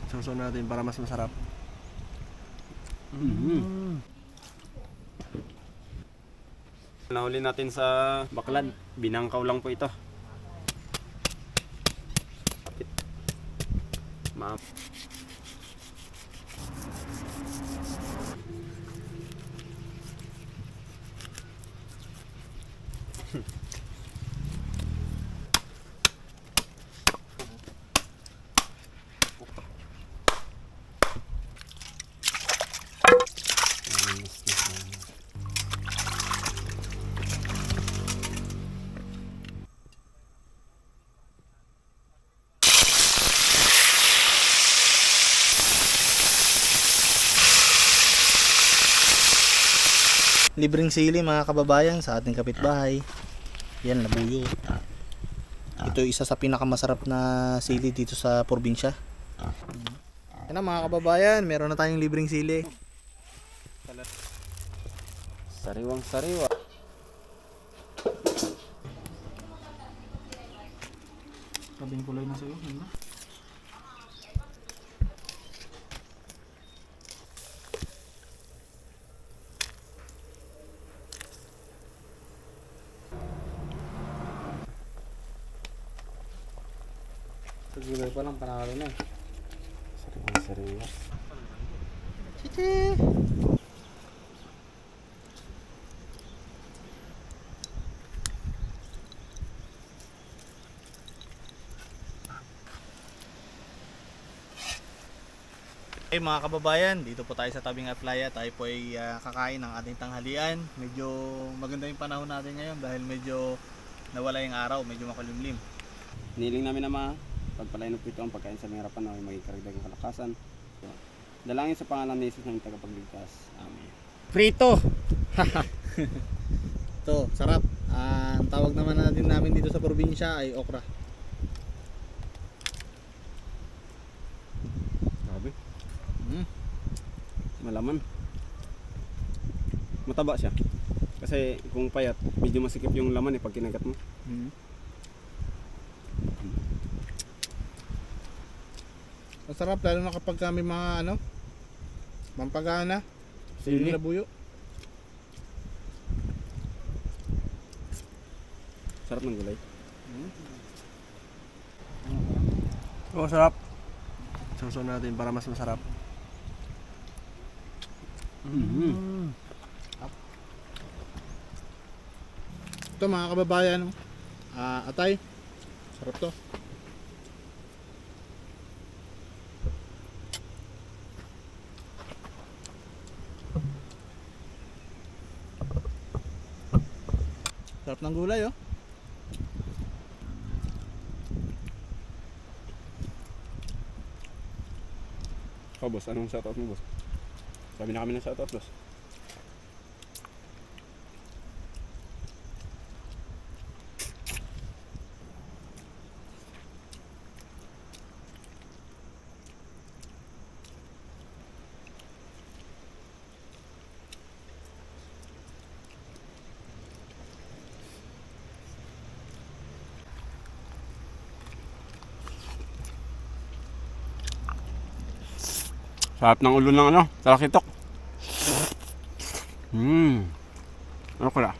Sausaw natin para mas masarap. Nahuli natin sa baklad. Binangkaw lang po ito. Map. Libreng sili mga kababayan sa ating kapitbahay. Yan, labuyo. Ito isa sa pinakamasarap na sili dito sa probinsya. Yan na mga kababayan, meron na tayong libreng sili. Sariwang sariwa. Sabing kulay na sa'yo. Sa gulay pa lang panalo na. Sariwang sariwa. Chichi! Okay mga kababayan, dito po tayo sa tabing Aplaya. Tayo po ay kakain ng ating tanghalian. Medyo maganda yung panahon natin ngayon dahil medyo nawala yung araw, medyo makulimlim. Niling namin na pagpalain po ito ang pagkain sa mga harapan na maging karagdagang kalakasan. Dalangin sa pangalan ni Jesus ng tagapagligtas. Amen. Frito! Ito, sarap. Ang tawag naman namin dito sa probinsya ay okra. Grabe. Malaman. Mataba siya. Kasi kung payat, medyo masikip yung laman pag kinagat mo. Masarap lalo na kapag kami mga mampagana. Sili labuyo. Sarap ng gulay. Oo, sarap. Sausaw natin para mas masarap. Ito mga kababayan, atay. Sarap to. Sarap ng gulay oh. Oh boss, anong shoutout mo boss? Sabi na kami ng shoutout boss. Sarap ng ulo ng talakitok. Ano ko na?